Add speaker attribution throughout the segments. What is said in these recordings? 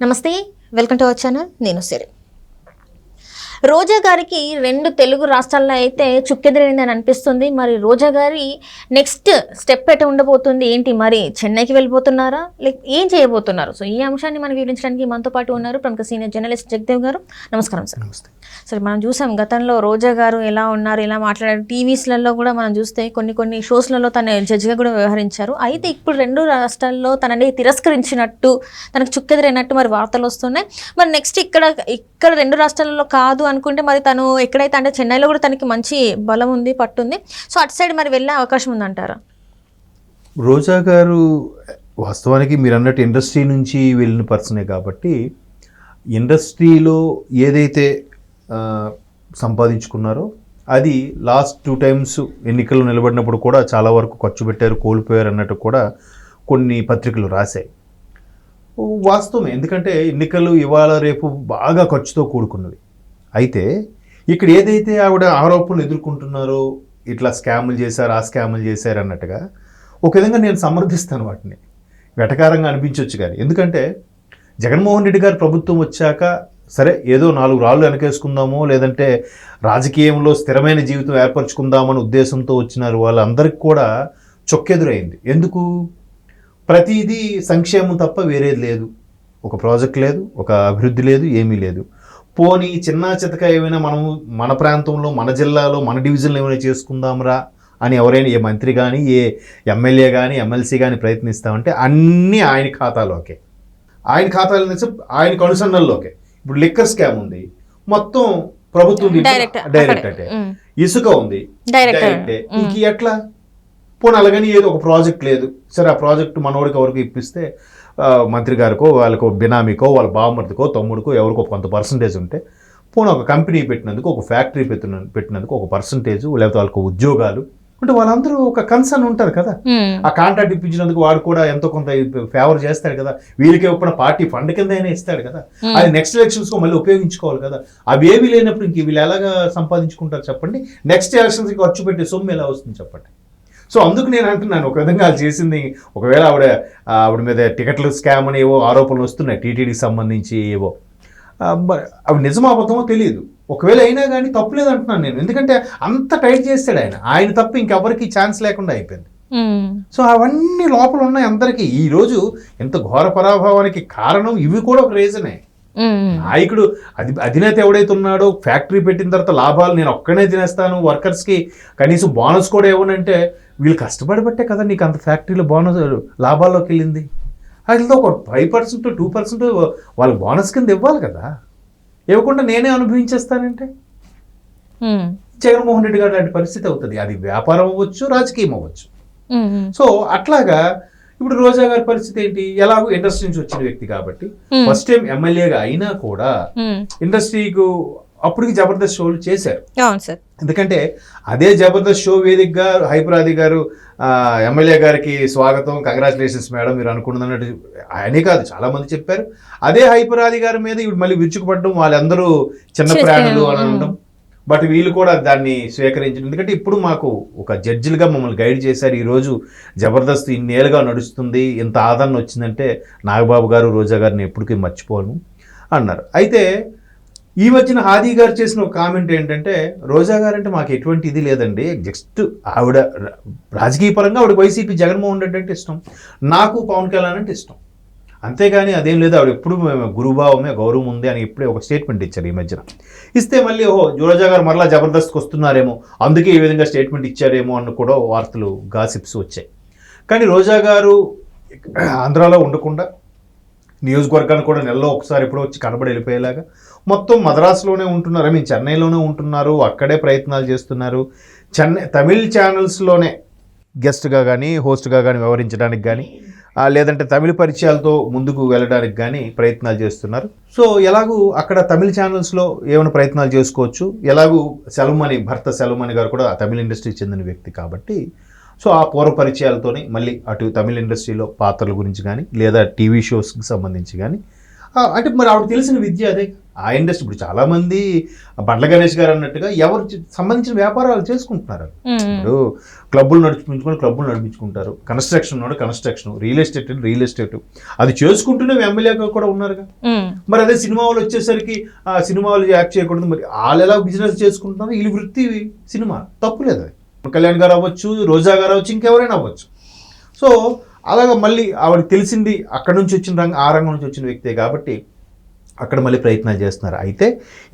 Speaker 1: నమస్తే, welcome to our channel. నేను సిరి. రోజా గారికి 2 తెలుగు రాష్ట్రాల్లో అయితే చుక్కెదిరిందని అనిపిస్తుంది. మరి రోజా గారి నెక్స్ట్ స్టెప్ ఎట ఉండబోతుంది ఏంటి? మరి చెన్నైకి వెళ్ళిపోతున్నారా, లేక ఏం చేయబోతున్నారు? సో ఈ అంశాన్ని మనం వివరించడానికి మనతో పాటు ఉన్నారు ప్రముఖ సీనియర్ జర్నలిస్ట్ జగదేవ్ గారు. నమస్కారం సార్.
Speaker 2: నమస్తే.
Speaker 1: సరే, మనం చూసాం గతంలో రోజా గారు ఎలా ఉన్నారు, ఎలా మాట్లాడారు. టీవీస్లలో కూడా మనం చూస్తే కొన్ని షోస్లలో తన జడ్జిగా కూడా వ్యవహరించారు. అయితే ఇప్పుడు 2 రాష్ట్రాల్లో తనని తిరస్కరించినట్టు, తనకు చుక్కెదిరినట్టు మరి వార్తలు వస్తున్నాయి. మరి నెక్స్ట్ ఇక్కడ 2 రాష్ట్రాలలో కాదు అనుకుంటే మరి తను ఎక్కడైతే అంటే చెన్నైలో కూడా తనకి మంచి బలం ఉంది, పట్టుంది. సో అటు సైడ్ మరి వెళ్ళే అవకాశం ఉందంటారా?
Speaker 2: రోజా గారు వాస్తవానికి మీరు అన్నట్టు ఇండస్ట్రీ నుంచి వెళ్ళిన పర్సనే కాబట్టి ఇండస్ట్రీలో ఏదైతే సంపాదించుకున్నారో అది లాస్ట్ 2 టైమ్స్ ఎన్నికల్లో నిలబడినప్పుడు కూడా చాలా వరకు ఖర్చు పెట్టారు, కోల్పోయారు అన్నట్టు కూడా కొన్ని పత్రికలు రాశాయి. వాస్తవమే, ఎందుకంటే ఎన్నికలు ఇవాళ రేపు బాగా ఖర్చుతో కూడుకున్నవి. అయితే ఇక్కడ ఏదైతే ఆవిడ ఆరోపణలు ఎదుర్కొంటున్నారో, ఇట్లా స్కాములు చేశారు, ఆ స్కాములు చేశారు అన్నట్టుగా ఒక విధంగా నేను సమర్థిస్తాను. వాటిని వెటకారంగా అనిపించవచ్చు కానీ, ఎందుకంటే జగన్మోహన్ రెడ్డి గారి ప్రభుత్వం వచ్చాక సరే ఏదో 4 రాళ్ళు వెనకేసుకుందామో, లేదంటే రాజకీయంలో స్థిరమైన జీవితం ఏర్పరచుకుందామని ఉద్దేశంతో వచ్చినారు. వాళ్ళందరికీ కూడా చొక్కెదురైంది. ఎందుకు? ప్రతిదీ సంక్షేమం తప్ప వేరేది లేదు. ఒక ప్రాజెక్ట్ లేదు, ఒక అభివృద్ధి లేదు, ఏమీ లేదు. పోనీ చిన్న చితక ఏమైనా మనము మన ప్రాంతంలో, మన జిల్లాలో, మన డివిజన్లో ఏమైనా చేసుకుందాంరా అని ఎవరైనా ఏ మంత్రి కానీ, ఏ ఎమ్మెల్యే కానీ, ఎమ్మెల్సీ కానీ ప్రయత్నిస్తామంటే అన్నీ ఆయన ఖాతాలోకే, ఆయన ఖాతాల నుంచి ఆయన కనుసన్నల్లోకే. ఇప్పుడు లిక్కర్ స్కామ్ ఉంది, మొత్తం ప్రభుత్వం డైరెక్ట్ అంటే. ఇసుక ఉంది డైరెక్టే. ఇంక ఎట్లా? పోనీ అలాగని ఏదో ఒక ప్రాజెక్ట్ లేదు, సరే ఆ ప్రాజెక్టు మనోడికి ఎవరికి ఇప్పిస్తే మంత్రి గారికో, వాళ్ళకో బినామీకో, వాళ్ళ బావమరిదికో, తమ్ముడికో ఎవరికో కొంత పర్సంటేజ్ ఉంటే, పోనీ ఒక కంపెనీ పెట్టినందుకు, ఒక ఫ్యాక్టరీ పెట్టినందుకు ఒక పర్సంటేజ్, లేకపోతే వాళ్ళకు ఉద్యోగాలు అంటే వాళ్ళందరూ ఒక కన్సర్న్ ఉంటారు కదా. ఆ కాంట్రాక్ట్ ఇప్పించినందుకు వాడు కూడా ఎంతో కొంత ఫేవర్ చేస్తాడు కదా. వీళ్ళకి ఇవ్వకుండా పార్టీ ఫండ్ కింద అయినా ఇస్తాడు కదా. అది నెక్స్ట్ ఎలక్షన్స్కో మళ్ళీ ఉపయోగించుకోవాలి కదా. అవి ఏవి లేనప్పుడు ఇంక వీళ్ళు ఎలాగా సంపాదించుకుంటారు చెప్పండి? నెక్స్ట్ ఎలక్షన్స్కి ఖర్చు పెట్టే సొమ్ము ఎలా వస్తుంది చెప్పండి? సో అందుకు నేను అంటున్నాను, ఒక విధంగా వాళ్ళు చేసింది, ఒకవేళ ఆవిడ మీద టికెట్లు స్కామ్ అని ఏవో ఆరోపణలు వస్తున్నాయి టీటీడీకి సంబంధించి, ఏవో అవి నిజమో అబద్ధమో తెలియదు. ఒకవేళ అయినా కానీ తప్పులేదు అంటున్నాను నేను, ఎందుకంటే అంత టైట్ చేస్తాడు ఆయన తప్ప ఇంకెవరికి ఛాన్స్ లేకుండా అయిపోయింది. సో అవన్నీ లోపల ఉన్నాయి అందరికీ. ఈరోజు ఎంత ఘోర పరాభవానికి కారణం ఇవి కూడా ఒక రీజనే. నాయకుడు అధినేత ఎవడైతే ఉన్నాడో, ఫ్యాక్టరీ పెట్టిన తర్వాత లాభాలు నేను ఒక్కనే తినేస్తాను, వర్కర్స్కి కనీసం బోనస్ కూడా ఇవ్వనంటే, వీళ్ళు కష్టపడిబట్టే కదా నీకు అంత ఫ్యాక్టరీలో బోనస్ లాభాల్లోకి వెళ్ళింది. వాటితో ఒక 5% 2% వాళ్ళు బోనస్ కింద ఇవ్వాలి కదా. ఇవ్వకుండా నేనే అనుభవించేస్తానంటే జగన్మోహన్ రెడ్డి గారు లాంటి పరిస్థితి అవుతుంది. అది వ్యాపారం అవ్వచ్చు, రాజకీయం అవ్వచ్చు. సో అట్లాగా ఇప్పుడు రోజా గారి పరిస్థితి ఏంటి? ఎలాగో ఇండస్ట్రీ నుంచి వచ్చిన వ్యక్తి కాబట్టి ఫస్ట్ టైం ఎమ్మెల్యేగా అయినా కూడా ఇండస్ట్రీకు అప్పటికి జబర్దస్త్ షోలు చేశారు. ఎందుకంటే అదే జబర్దస్త్ షో వేదికగా హైపరాది గారు ఎమ్మెల్యే గారికి స్వాగతం, కంగ్రాచులేషన్స్ మేడం మీరు అనుకున్నట్టు ఆయనే కాదు చాలా మంది చెప్పారు. అదే హైపరాది గారి మీద ఇప్పుడు మళ్ళీ విరుచుకుపడడం, వాళ్ళందరూ చిన్న ప్రాణులు అని అనడం. బట్ వీళ్ళు కూడా దాన్ని స్వీకరించారు. ఎందుకంటే ఇప్పుడు మాకు ఒక జడ్జిలుగా మమ్మల్ని గైడ్ చేశారు. ఈరోజు జబర్దస్త్ ఇన్నేళ్ళుగా నడుస్తుంది, ఇంత ఆదరణ వచ్చిందంటే నాగబాబు గారు, రోజా గారిని ఎప్పటికీ మర్చిపోను అన్నారు. అయితే ఈ మధ్యన హాదీ గారు చేసిన ఒక కామెంట్ ఏంటంటే, రోజా గారు అంటే మాకు ఎటువంటి ఇది లేదండి, జస్ట్ ఆవిడ రాజకీయ పరంగా ఆవిడ వైసీపీ జగన్మోహన్ రెడ్డి అంటే ఇష్టం, నాకు పవన్ కళ్యాణ్ అంటే ఇష్టం, అంతేగాని అదేం లేదు, ఆవిడ ఎప్పుడు గురుభావమే, గౌరవం ఉంది అని ఇప్పుడే ఒక స్టేట్మెంట్ ఇచ్చారు ఈ మధ్యన. ఇస్తే మళ్ళీ రోజా గారు మరలా జబర్దస్త్కి వస్తున్నారేమో, అందుకే ఈ విధంగా స్టేట్మెంట్ ఇచ్చారేమో అన్న కూడా వార్తలు, గాసిప్స్ వచ్చాయి. కానీ రోజా గారు ఆంధ్రాలో ఉండకుండా నియోజకవర్గాన్ని కూడా నెలలో ఒకసారి ఎప్పుడో వచ్చి కనబడి వెళ్ళిపోయేలాగా మొత్తం మద్రాసులోనే ఉంటున్నారు, చెన్నైలోనే ఉంటున్నారు, అక్కడే ప్రయత్నాలు చేస్తున్నారు. తమిళ్ ఛానల్స్లోనే గెస్ట్గా కానీ, హోస్ట్గా కానీ వ్యవహరించడానికి కానీ, లేదంటే తమిళ పరిచయాలతో ముందుకు వెళ్ళడానికి కానీ ప్రయత్నాలు చేస్తున్నారు. సో ఎలాగూ అక్కడ తమిళ ఛానల్స్లో ఏమైనా ప్రయత్నాలు చేసుకోవచ్చు. ఎలాగూ సెలవుమణి, భర్త సెలవుమణి గారు కూడా తమిళ ఇండస్ట్రీకి చెందిన వ్యక్తి కాబట్టి, సో ఆ పూర్వ పరిచయాలతోనే మళ్ళీ అటు తమిళ ఇండస్ట్రీలో పాత్రల గురించి కానీ, లేదా టీవీ షోస్కి సంబంధించి కానీ అంటే మరి ఆవిడ తెలిసిన విద్య అదే. ఆ ఇండస్ట్రీ ఇప్పుడు చాలా మంది బండ్ల గణేష్ గారు అన్నట్టుగా ఎవరు సంబంధించిన వ్యాపారాలు చేసుకుంటున్నారు. ఇప్పుడు క్లబ్బులు నడిపించుకుంటారు, కన్స్ట్రక్షన్, రియల్ ఎస్టేట్ అది చేసుకుంటూనే ఎమ్మెల్యేగా కూడా ఉన్నారుగా. మరి అదే సినిమా వాళ్ళు వచ్చేసరికి ఆ సినిమా వాళ్ళు యాక్ట్ చేయకూడదు, మరి వాళ్ళు ఎలా బిజినెస్ చేసుకుంటున్నారు, వీళ్ళ వృత్తి సినిమా, తప్పులేదు. అది కళ్యాణ్ గారు అవ్వచ్చు, రోజా గారు అవ్వచ్చు, ఇంకెవరైనా అవ్వచ్చు. సో అలాగా మళ్ళీ ఆవిడకి తెలిసింది అక్కడ నుంచి వచ్చిన ఆ రంగం నుంచి వచ్చిన వ్యక్తే కాబట్టి అక్కడ మళ్ళీ ప్రయత్నాలు చేస్తున్నారు. అయితే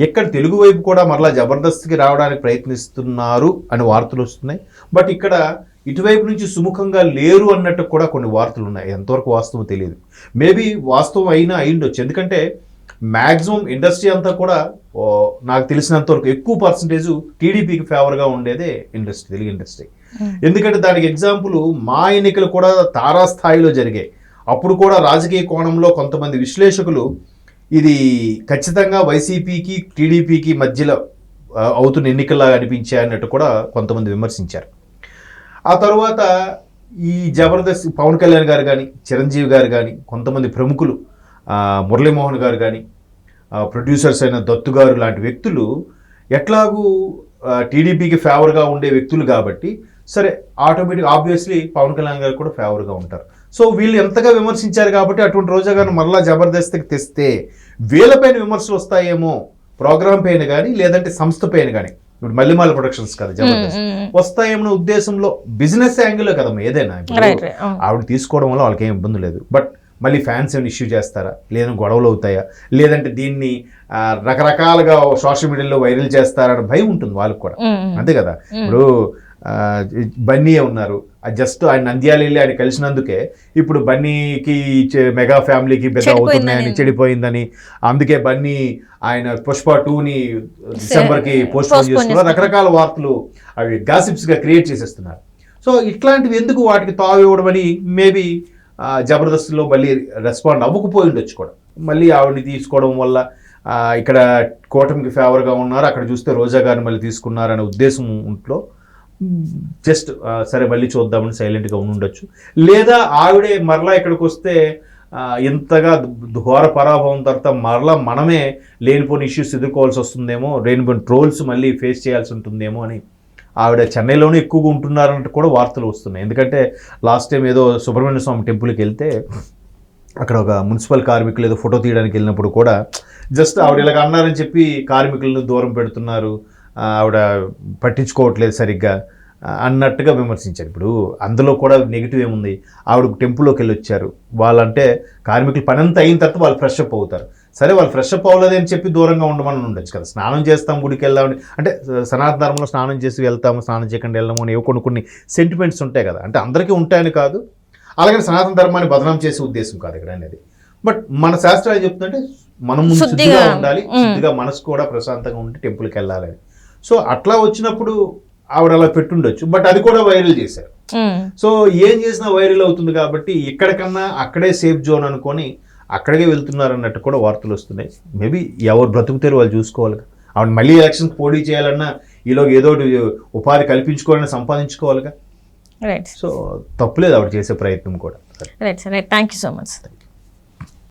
Speaker 2: ఇక్కడ తెలుగు వైపు కూడా మరలా జబర్దస్త్కి రావడానికి ప్రయత్నిస్తున్నారు అని వార్తలు వస్తున్నాయి. బట్ ఇక్కడ ఇటువైపు నుంచి సుముఖంగా లేరు అన్నట్టు కూడా కొన్ని వార్తలు ఉన్నాయి. ఎంతవరకు వాస్తవం తెలియదు. మేబీ వాస్తవం అయిండొచ్చు. ఎందుకంటే మ్యాక్సిమం ఇండస్ట్రీ అంతా కూడా నాకు తెలిసినంతవరకు ఎక్కువ పర్సంటేజ్ టీడీపీకి ఫేవర్గా ఉండేదే తెలుగు ఇండస్ట్రీ. ఎందుకంటే దానికి ఎగ్జాంపుల్ మా ఎన్నికలు కూడా తారాస్థాయిలో జరిగాయి. అప్పుడు కూడా రాజకీయ కోణంలో కొంతమంది విశ్లేషకులు ఇది ఖచ్చితంగా వైసీపీకి టీడీపీకి మధ్యలో అవుతున్న ఎన్నికల్లాగా అనిపించాయి అన్నట్టు కూడా కొంతమంది విమర్శించారు. ఆ తర్వాత ఈ జబర్దస్త్ పవన్ కళ్యాణ్ గారు కానీ, చిరంజీవి గారు కానీ, కొంతమంది ప్రముఖులు మురళీమోహన్ గారు కానీ, ప్రొడ్యూసర్స్ అయిన దత్తు గారు లాంటి వ్యక్తులు ఎట్లాగూ టీడీపీకి ఫేవర్గా ఉండే వ్యక్తులు కాబట్టి సరే ఆబ్వియస్లీ పవన్ కళ్యాణ్ గారు కూడా ఫేవర్గా ఉంటారు. సో వీళ్ళు ఎంతగా విమర్శించారు కాబట్టి అటువంటి రోజా గారిని మరలా జబర్దస్త్కి తెస్తే వీళ్ళపైన విమర్శలు వస్తాయేమో, ప్రోగ్రామ్ పైన కానీ లేదంటే సంస్థ పైన కానీ, ఇప్పుడు మల్లిమాల ప్రొడక్షన్స్ కదా జబర్దస్త్, వస్తాయేమో ఉద్దేశంలో బిజినెస్ యాంగిల్లో కదమ్మా ఏదైనా. ఆవిడ తీసుకోవడం వల్ల వాళ్ళకి ఏం ఇబ్బంది లేదు. బట్ మళ్ళీ ఫ్యాన్స్ ఏమైనా ఇష్యూ చేస్తారా, లేదా గొడవలు అవుతాయా, లేదంటే దీన్ని రకరకాలుగా సోషల్ మీడియాలో వైరల్ చేస్తారని భయం ఉంటుంది వాళ్ళకి కూడా, అంతే కదా. ఇప్పుడు బన్నీ ఉన్నారు, జస్ట్ ఆయన నంద్యాల వెళ్ళి ఆయన కలిసినందుకే ఇప్పుడు బన్నీకి మెగా ఫ్యామిలీకి పెద్ద అవుతున్నాయని, చెడిపోయిందని, అందుకే బన్నీ ఆయన పుష్ప 2ని డిసెంబర్కి పోస్ట్ పోన్ చేస్తున్నారు. రకరకాల వార్తలు అవి గాసిప్స్గా క్రియేట్ చేసేస్తున్నారు. సో ఇట్లాంటివి ఎందుకు వాటికి తావు ఇవ్వడమని మేబీ జబర్దస్త్లో మళ్ళీ రెస్పాండ్ అవ్వకపోయి ఉండొచ్చు కూడా. మళ్ళీ ఆవిడని తీసుకోవడం వల్ల ఇక్కడ కూటమికి ఫేవర్గా ఉన్నారు, అక్కడ చూస్తే రోజా గారిని మళ్ళీ తీసుకున్నారనే ఉద్దేశం ఉంట్లో జస్ట్ సరే మళ్ళీ చూద్దామని సైలెంట్గా ఉండొచ్చు. లేదా ఆవిడే మరలా ఇక్కడికి వస్తే ఎంతగా ఘోర పరాభవం తర్వాత మరలా మనమే లేనిపోని ఇష్యూస్ ఎదుర్కోవాల్సి వస్తుందేమో, లేనిపోని ట్రోల్స్ మళ్ళీ ఫేస్ చేయాల్సి ఉంటుందేమో అని ఆవిడ చెన్నైలోనే ఎక్కువగా ఉంటున్నారంటే కూడా వార్తలు వస్తున్నాయి. ఎందుకంటే లాస్ట్ టైం ఏదో సుబ్రహ్మణ్య స్వామి టెంపుల్కి వెళ్తే అక్కడ ఒక మున్సిపల్ కార్మికులు ఏదో ఫోటో తీయడానికి వెళ్ళినప్పుడు కూడా జస్ట్ ఆవిడ ఇలాగ అన్నారని చెప్పి కార్మికులను దూరం పెడుతున్నారు, ఆవిడ పట్టించుకోవట్లేదు సరిగ్గా అన్నట్టుగా విమర్శించారు. ఇప్పుడు అందులో కూడా నెగిటివ్ ఏముంది, ఆవిడ టెంపుల్లోకి వెళ్ళి వచ్చారు, వాళ్ళంటే కార్మికులు పని అంతా అయిన తర్వాత వాళ్ళు ఫ్రెష్ అప్ అవుతారు. సరే వాళ్ళు ఫ్రెష్ అప్ అవ్వలేదు అని చెప్పి దూరంగా ఉండమని ఉండొచ్చు కదా. స్నానం చేస్తాం, గుడికి వెళ్దామని, అంటే సనాతన ధర్మంలో స్నానం చేసి వెళ్తాము, స్నానం చేయకుండా వెళ్ళాము అని కొన్ని సెంటిమెంట్స్ ఉంటాయి కదా. అంటే అందరికీ ఉంటాయని కాదు, అలాగే సనాతన ధర్మాన్ని బదనాం చేసే ఉద్దేశం కాదు ఇక్కడ అనేది. బట్ మన శాస్త్రం ఏం చెప్తుందంటే మనం ముందు శుద్ధిగా ఉండాలి, శుద్ధిగా మనసు కూడా ప్రశాంతంగా ఉండి టెంపుల్కి వెళ్ళాలని. సో అట్లా వచ్చినప్పుడు ఆవిడ అలా పెట్టుండొచ్చు. బట్ అది కూడా వైరల్ చేశారు. సో ఏం చేసినా వైరల్ అవుతుంది కాబట్టి ఇక్కడికన్నా అక్కడే సేఫ్ జోన్ అనుకొని అక్కడికే వెళ్తున్నారు అన్నట్టు కూడా వార్తలు వస్తున్నాయి. మేబీ ఎవరు బ్రతుకుతారు వాళ్ళు చూసుకోవాలి. ఆవిడ మళ్ళీ ఎలక్షన్కి పోటీ చేయాలన్నా ఈలోగా ఏదో ఉపాధి కల్పించుకోవాలని సంపాదించుకోవాలిగా.
Speaker 1: రైట్.
Speaker 2: సో తప్పులేదు ఆవిడ చేసే ప్రయత్నం కూడా.
Speaker 1: Right sir, right. Thank you so much.